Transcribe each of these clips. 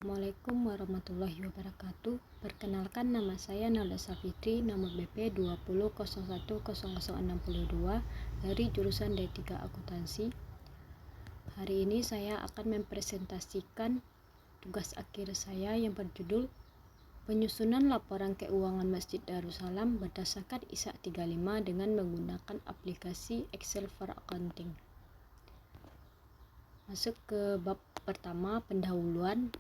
Assalamualaikum warahmatullahi wabarakatuh. Perkenalkan, nama saya Nalda Safitri, nomor BP 20010062 dari jurusan D3 Akuntansi. Hari ini saya akan mempresentasikan tugas akhir saya yang berjudul Penyusunan Laporan Keuangan Masjid Darussalam berdasarkan ISA 35 dengan menggunakan aplikasi Excel for Accounting. Masuk ke bab pertama, pendahuluan.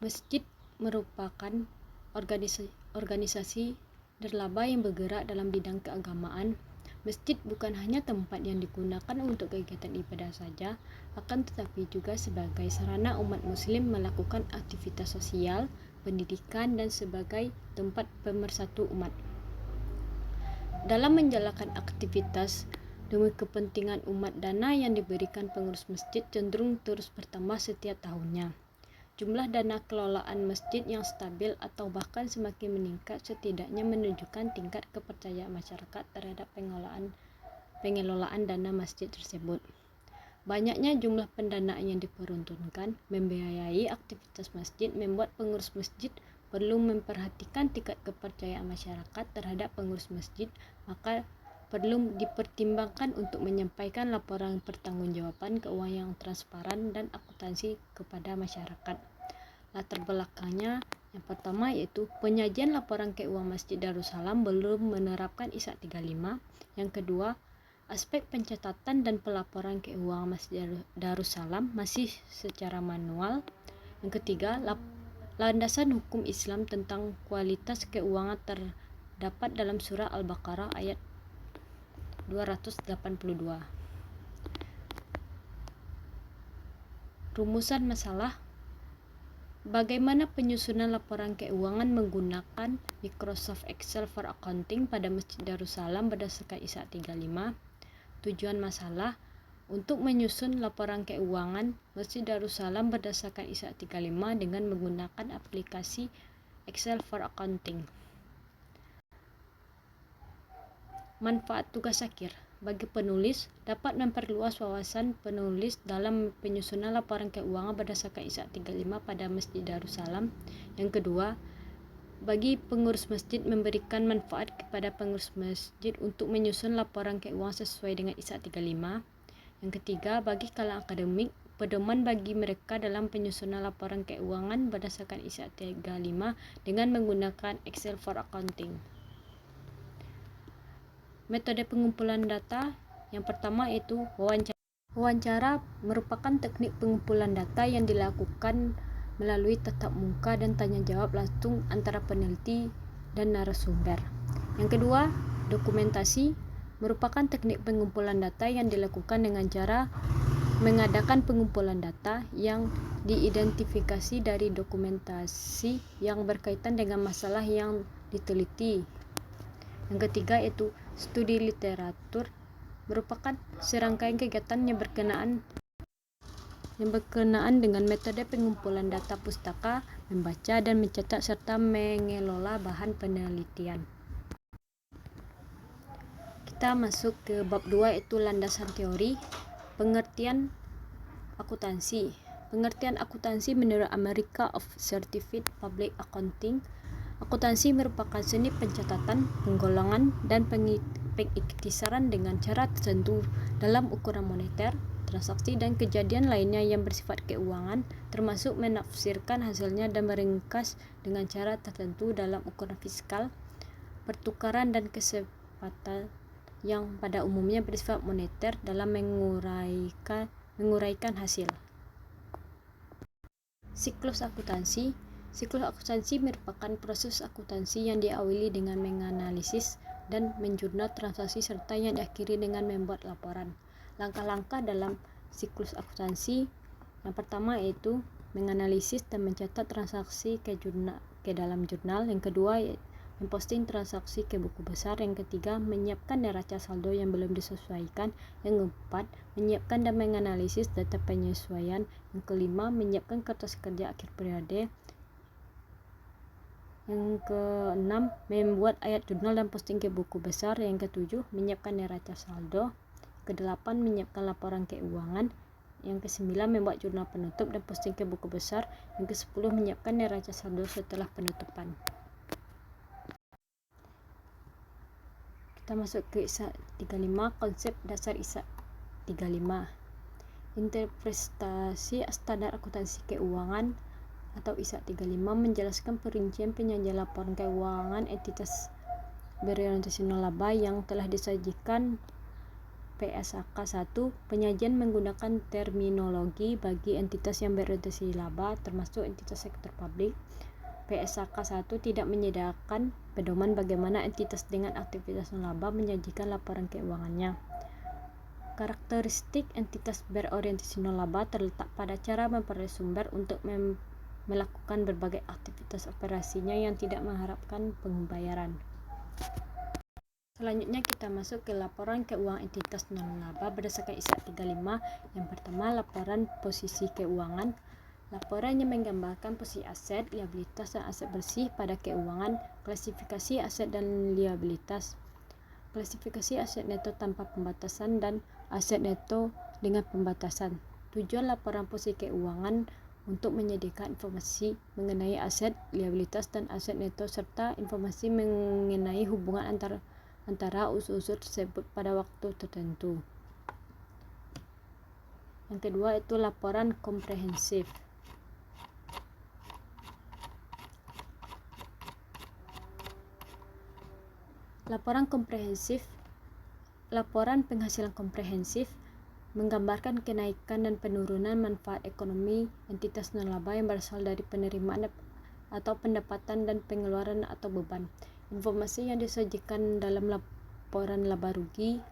Masjid merupakan organisasi nirlaba yang bergerak dalam bidang keagamaan. Masjid bukan hanya tempat yang digunakan untuk kegiatan ibadah saja, akan tetapi juga sebagai sarana umat muslim melakukan aktivitas sosial, pendidikan, dan sebagai tempat pemersatu umat. Dalam menjalankan aktivitas demi kepentingan umat, dana yang diberikan pengurus masjid cenderung terus bertambah setiap tahunnya. Jumlah dana kelolaan masjid yang stabil atau bahkan semakin meningkat setidaknya menunjukkan tingkat kepercayaan masyarakat terhadap pengelolaan dana masjid tersebut. Banyaknya jumlah pendanaan yang diperuntukkan membiayai aktivitas masjid membuat pengurus masjid perlu memperhatikan tingkat kepercayaan masyarakat terhadap pengurus masjid, maka perlu dipertimbangkan untuk menyampaikan laporan pertanggungjawaban keuangan yang transparan dan akuntansi kepada masyarakat. Latar belakangnya yang pertama yaitu penyajian laporan keuangan Masjid Darussalam belum menerapkan ISA 35. Yang kedua, aspek pencatatan dan pelaporan keuangan Masjid Darussalam masih secara manual. Yang ketiga, landasan hukum Islam tentang kualitas keuangan terdapat dalam surah Al-Baqarah ayat 282. Rumusan masalah. Bagaimana penyusunan laporan keuangan menggunakan Microsoft Excel for Accounting pada Masjid Darussalam berdasarkan ISA 35. Tujuan masalah. Untuk menyusun laporan keuangan Masjid Darussalam berdasarkan ISA 35 dengan menggunakan aplikasi Excel for Accounting. Manfaat tugas akhir bagi penulis dapat memperluas wawasan penulis dalam penyusunan laporan keuangan berdasarkan ISA 35 pada Masjid Darussalam. Yang kedua, bagi pengurus masjid memberikan manfaat kepada pengurus masjid untuk menyusun laporan keuangan sesuai dengan ISA 35. Yang ketiga, bagi kalangan akademik, pedoman bagi mereka dalam penyusunan laporan keuangan berdasarkan ISA 35 dengan menggunakan Excel for Accounting. Metode pengumpulan data yang pertama yaitu wawancara. Wawancara merupakan teknik pengumpulan data yang dilakukan melalui tatap muka dan tanya jawab langsung antara peneliti dan narasumber. Yang kedua, dokumentasi merupakan teknik pengumpulan data yang dilakukan dengan cara mengadakan pengumpulan data yang diidentifikasi dari dokumentasi yang berkaitan dengan masalah yang diteliti. Yang ketiga yaitu studi literatur merupakan serangkaian kegiatan yang berkenaan dengan metode pengumpulan data pustaka, membaca dan mencatat serta mengelola bahan penelitian. Kita masuk ke bab 2 yaitu landasan teori. Pengertian akuntansi. Pengertian akuntansi menurut America of Certified Public Accounting. Akuntansi merupakan seni pencatatan, penggolongan, dan pengiktisaran dengan cara tertentu dalam ukuran moneter, transaksi, dan kejadian lainnya yang bersifat keuangan, termasuk menafsirkan hasilnya dan meringkas dengan cara tertentu dalam ukuran fiskal, pertukaran, dan kesepakatan yang pada umumnya bersifat moneter dalam menguraikan hasil. Siklus akuntansi. Siklus akuntansi merupakan proses akuntansi yang diawali dengan menganalisis dan menjurnal transaksi serta yang diakhiri dengan membuat laporan. Langkah-langkah dalam siklus akuntansi yang pertama yaitu menganalisis dan mencatat transaksi ke dalam jurnal. Yang kedua, memposting transaksi ke buku besar. Yang ketiga, menyiapkan neraca saldo yang belum disesuaikan. Yang keempat, menyiapkan dan menganalisis data penyesuaian. Yang kelima, menyiapkan kertas kerja akhir periode. Yang keenam, membuat ayat jurnal dan posting ke buku besar. Yang ketujuh, menyiapkan neraca saldo. Kedelapan, menyiapkan laporan keuangan. Yang ke-9 membuat jurnal penutup dan posting ke buku besar. Yang ke-10 menyiapkan neraca saldo setelah penutupan. Kita masuk ke ISA 35, konsep dasar ISA 35. Interpretasi standar akuntansi keuangan atau ISA 35 menjelaskan perincian penyajian laporan keuangan entitas berorientasi nolaba yang telah disajikan. PSAK 1. Penyajian menggunakan terminologi bagi entitas yang berorientasi laba termasuk entitas sektor publik. PSAK 1 tidak menyediakan pedoman bagaimana entitas dengan aktivitas nolaba menyajikan laporan keuangannya. Karakteristik entitas berorientasi nolaba terletak pada cara memperoleh sumber untuk melakukan berbagai aktivitas operasinya yang tidak mengharapkan pembayaran. Selanjutnya kita masuk ke laporan keuangan entitas non-laba berdasarkan ISA 35. Yang pertama, laporan posisi keuangan. Laporan yang menggambarkan posisi aset, liabilitas, dan aset bersih pada keuangan, klasifikasi aset dan liabilitas, klasifikasi aset neto tanpa pembatasan dan aset neto dengan pembatasan. Tujuan laporan posisi keuangan untuk menyediakan informasi mengenai aset, liabilitas, dan aset neto serta informasi mengenai hubungan antara unsur-unsur tersebut pada waktu tertentu. Yang kedua itu laporan komprehensif. Laporan komprehensif, laporan penghasilan komprehensif menggambarkan kenaikan dan penurunan manfaat ekonomi entitas nolaba yang berasal dari penerimaan atau pendapatan dan pengeluaran atau beban. Informasi yang disajikan dalam laporan laba rugi: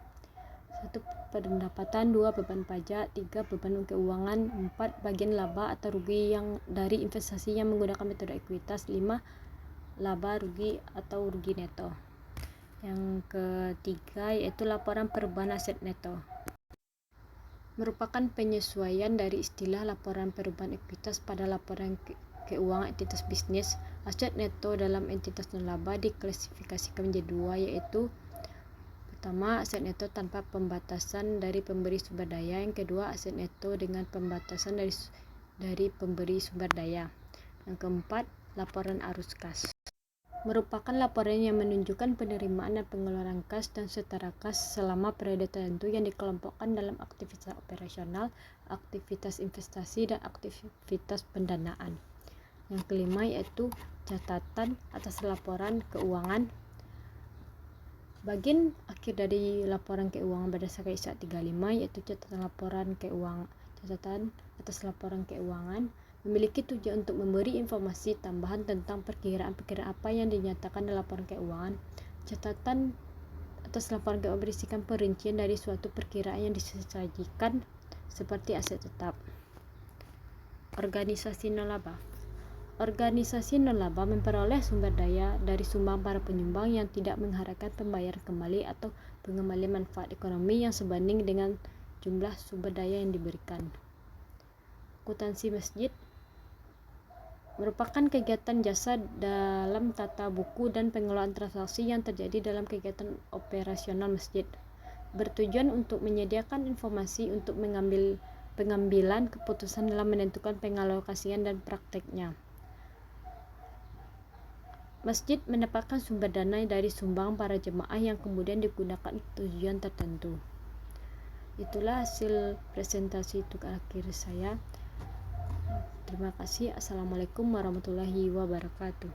1. Pendapatan, 2. Beban pajak, 3. Beban keuangan, 4. Bagian laba atau rugi yang dari investasi yang menggunakan metode ekuitas, 5. Laba rugi atau rugi neto. Yang ketiga yaitu laporan perubahan aset neto. Merupakan penyesuaian dari istilah laporan perubahan ekuitas pada laporan keuangan entitas bisnis. Aset neto dalam entitas nolaba diklasifikasikan menjadi dua, yaitu pertama, aset neto tanpa pembatasan dari pemberi sumber daya. Yang kedua, aset neto dengan pembatasan dari pemberi sumber daya. Yang keempat, laporan arus kas. Merupakan laporan yang menunjukkan penerimaan dan pengeluaran kas dan setara kas selama periode tertentu yang dikelompokkan dalam aktivitas operasional, aktivitas investasi, dan aktivitas pendanaan. Yang kelima yaitu catatan atas laporan keuangan. Bagian akhir dari laporan keuangan berdasarkan ISA 35 yaitu catatan atas laporan keuangan memiliki tujuan untuk memberi informasi tambahan tentang perkiraan-perkiraan apa yang dinyatakan dalam laporan keuangan. Catatan atas laporan keuangan berisikan perincian dari suatu perkiraan yang disajikan seperti aset tetap. Organisasi nolaba. Organisasi nolaba memperoleh sumber daya dari sumbang para penyumbang yang tidak mengharapkan pembayaran kembali atau pengembalian manfaat ekonomi yang sebanding dengan jumlah sumber daya yang diberikan. Akuntansi masjid merupakan kegiatan jasa dalam tata buku dan pengelolaan transaksi yang terjadi dalam kegiatan operasional masjid, bertujuan untuk menyediakan informasi untuk pengambilan keputusan dalam menentukan pengalokasian dan prakteknya. Masjid mendapatkan sumber dana dari sumbang para jemaah yang kemudian digunakan untuk tujuan tertentu. Itulah hasil presentasi untuk akhir saya. Terima kasih. Assalamualaikum warahmatullahi wabarakatuh.